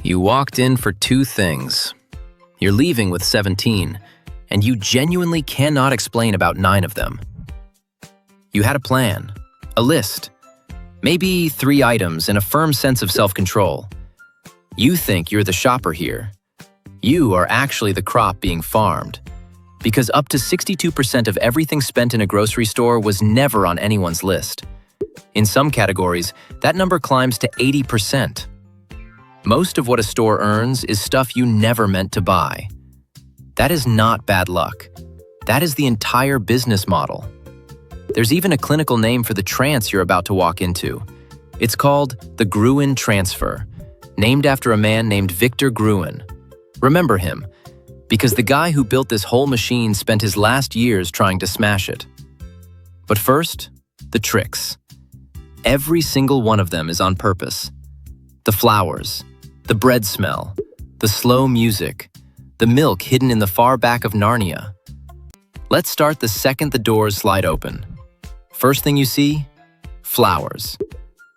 You walked in for two things. You're leaving with 17, and you genuinely cannot explain about 9 of them. You had a plan, a list, maybe 3 items and a firm sense of self-control. You think you're the shopper here. You are actually the crop being farmed, because up to 62% of everything spent in a grocery store was never on anyone's list. In some categories, that number climbs to 80%. Most of what a store earns is stuff you never meant to buy. That is not bad luck. That is the entire business model. There's even a clinical name for the trance you're about to walk into. It's called the Gruen transfer, named after a man named Victor Gruen. Remember him, because the guy who built this whole machine spent his last years trying to smash it. But first, the tricks. Every single one of them is on purpose. The flowers, the bread smell, the slow music, the milk hidden in the far back of Narnia. Let's start the second the doors slide open. First thing you see? Flowers.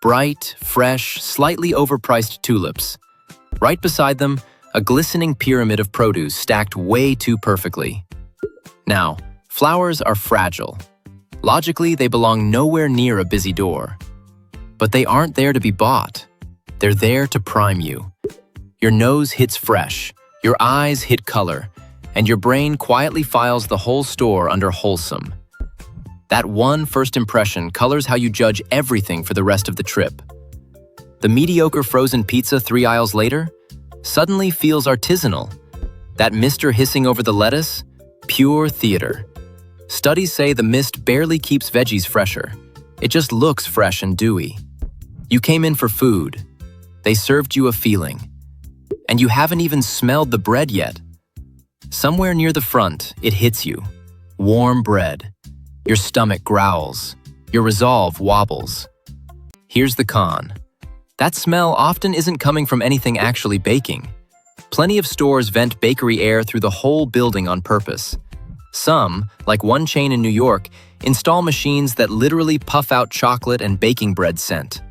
Bright, fresh, slightly overpriced tulips. Right beside them, a glistening pyramid of produce stacked way too perfectly. Now, flowers are fragile. Logically, they belong nowhere near a busy door. But they aren't there to be bought. They're there to prime you. Your nose hits fresh, your eyes hit color, and your brain quietly files the whole store under wholesome. That one first impression colors how you judge everything for the rest of the trip. The mediocre frozen pizza 3 aisles later suddenly feels artisanal. That mister hissing over the lettuce? Pure theater. Studies say the mist barely keeps veggies fresher. It just looks fresh and dewy. You came in for food. They served you a feeling. And you haven't even smelled the bread yet. Somewhere near the front, it hits you. Warm bread. Your stomach growls. Your resolve wobbles. Here's the con. That smell often isn't coming from anything actually baking. Plenty of stores vent bakery air through the whole building on purpose. Some, like one chain in New York, install machines that literally puff out chocolate and baking bread scent.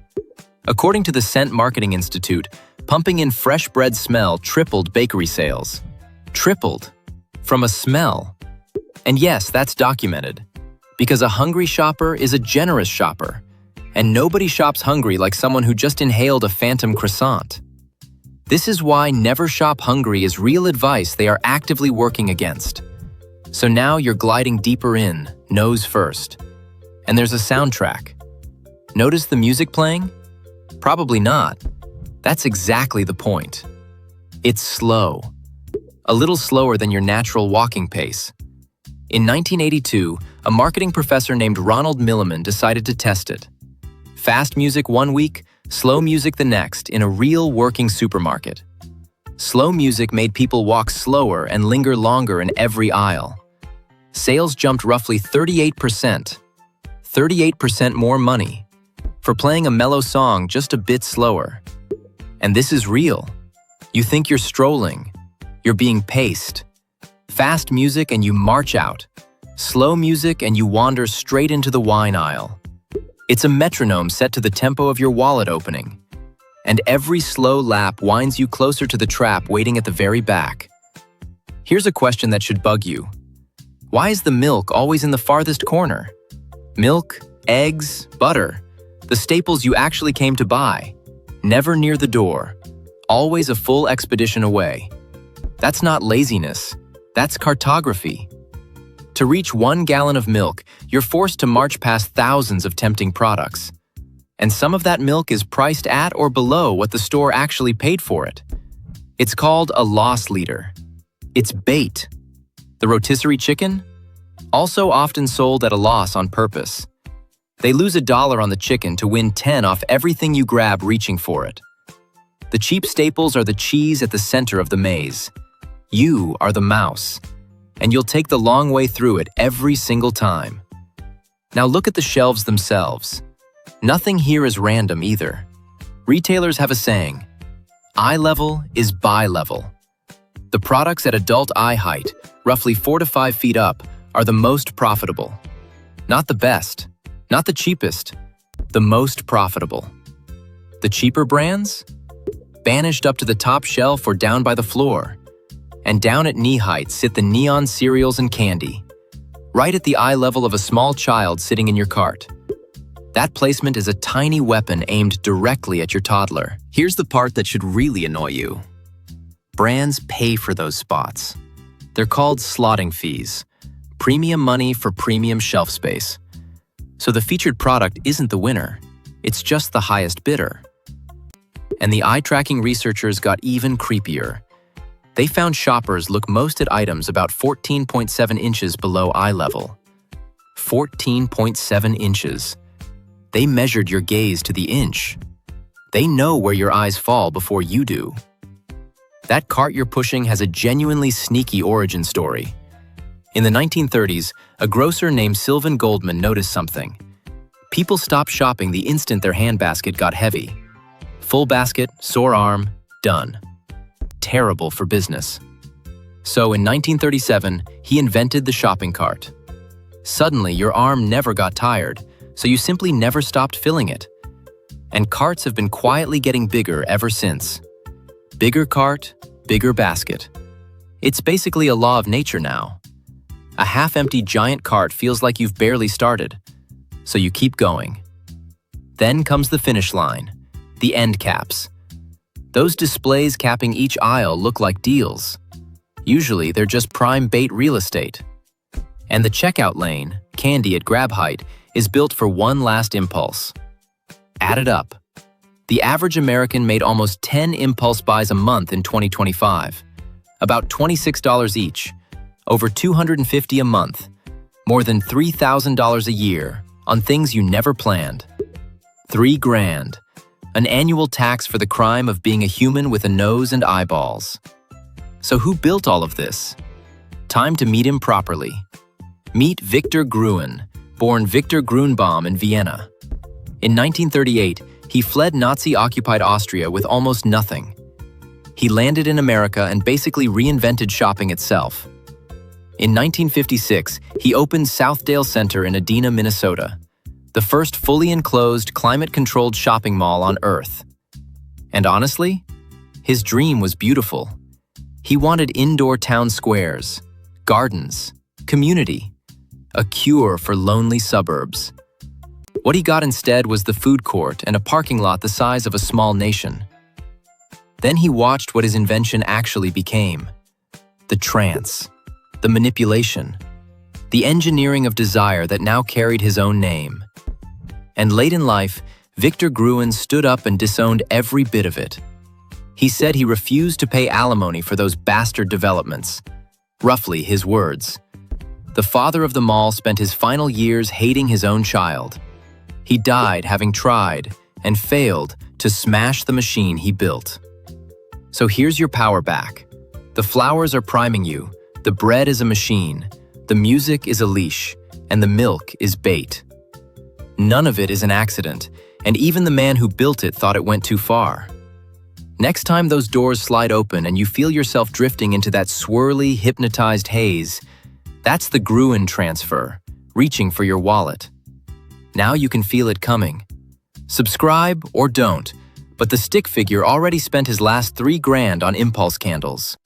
According to the Scent Marketing Institute, pumping in fresh bread smell tripled bakery sales. Tripled. From a smell. And yes, that's documented. Because a hungry shopper is a generous shopper. And nobody shops hungry like someone who just inhaled a phantom croissant. This is why never shop hungry is real advice they are actively working against. So now you're gliding deeper in, nose first. And there's a soundtrack. Notice the music playing? Probably not. That's exactly the point. It's slow. A little slower than your natural walking pace. In 1982, a marketing professor named Ronald Milliman decided to test it. Fast music one week, slow music the next in a real working supermarket. Slow music made people walk slower and linger longer in every aisle. Sales jumped roughly 38%. 38% more money for playing a mellow song just a bit slower. And this is real. You think you're strolling. You're being paced. Fast music and you march out. Slow music and you wander straight into the wine aisle. It's a metronome set to the tempo of your wallet opening. And every slow lap winds you closer to the trap waiting at the very back. Here's a question that should bug you. Why is the milk always in the farthest corner? Milk, eggs, butter, the staples you actually came to buy. Never near the door. Always a full expedition away. That's not laziness. That's cartography. To reach 1 gallon of milk, you're forced to march past thousands of tempting products. And some of that milk is priced at or below what the store actually paid for it. It's called a loss leader. It's bait. The rotisserie chicken? Also often sold at a loss on purpose. They lose $1 on the chicken to win 10 off everything you grab reaching for it. The cheap staples are the cheese at the center of the maze. You are the mouse. And you'll take the long way through it every single time. Now look at the shelves themselves. Nothing here is random either. Retailers have a saying, eye level is buy level. The products at adult eye height, roughly 4 to 5 feet up, are the most profitable. Not the best, not the cheapest, the most profitable. The cheaper brands? banished up to the top shelf or down by the floor. And down at knee height sit the neon cereals and candy, right at the eye level of a small child sitting in your cart. That placement is a tiny weapon aimed directly at your toddler. Here's the part that should really annoy you. Brands pay for those spots. They're called slotting fees, premium money for premium shelf space. So the featured product isn't the winner, it's just the highest bidder. And the eye-tracking researchers got even creepier. They found shoppers look most at items about 14.7 inches below eye level. 14.7 inches. They measured your gaze to the inch. They know where your eyes fall before you do. That cart you're pushing has a genuinely sneaky origin story. In the 1930s, a grocer named Sylvan Goldman noticed something. People stopped shopping the instant their handbasket got heavy. Full basket, sore arm, done. Terrible for business. So in 1937, he invented the shopping cart. Suddenly, your arm never got tired, so you simply never stopped filling it. And carts have been quietly getting bigger ever since. Bigger cart, bigger basket. It's basically a law of nature now. A half-empty giant cart feels like you've barely started, so you keep going. Then comes the finish line, the end caps. Those displays capping each aisle look like deals. Usually, they're just prime bait real estate. And the checkout lane, candy at grab height, is built for one last impulse. Add it up. The average American made almost 10 impulse buys a month in 2025. About $26 each, over $250 a month, more than $3,000 a year on things you never planned. $3 grand, an annual tax for the crime of being a human with a nose and eyeballs. So who built all of this? Time to meet him properly. Meet Victor Gruen, born Victor Grunbaum in Vienna. In 1938, he fled Nazi-occupied Austria with almost nothing. He landed in America and basically reinvented shopping itself. In 1956, he opened Southdale Center in Edina, Minnesota, the first fully enclosed, climate-controlled shopping mall on Earth. And honestly, his dream was beautiful. He wanted indoor town squares, gardens, community, a cure for lonely suburbs. What he got instead was the food court and a parking lot the size of a small nation. Then he watched what his invention actually became. The trance, the manipulation, the engineering of desire that now carried his own name. And late in life, Victor Gruen stood up and disowned every bit of it. He said he refused to pay alimony for those bastard developments. Roughly his words. The father of the mall spent his final years hating his own child. He died having tried and failed to smash the machine he built. So here's your power back. The flowers are priming you, the bread is a machine, the music is a leash, and the milk is bait. None of it is an accident, and even the man who built it thought it went too far. Next time those doors slide open and you feel yourself drifting into that swirly, hypnotized haze, that's the Gruen transfer, reaching for your wallet. Now you can feel it coming. Subscribe or don't, but the stick figure already spent his last $3 grand on impulse candles.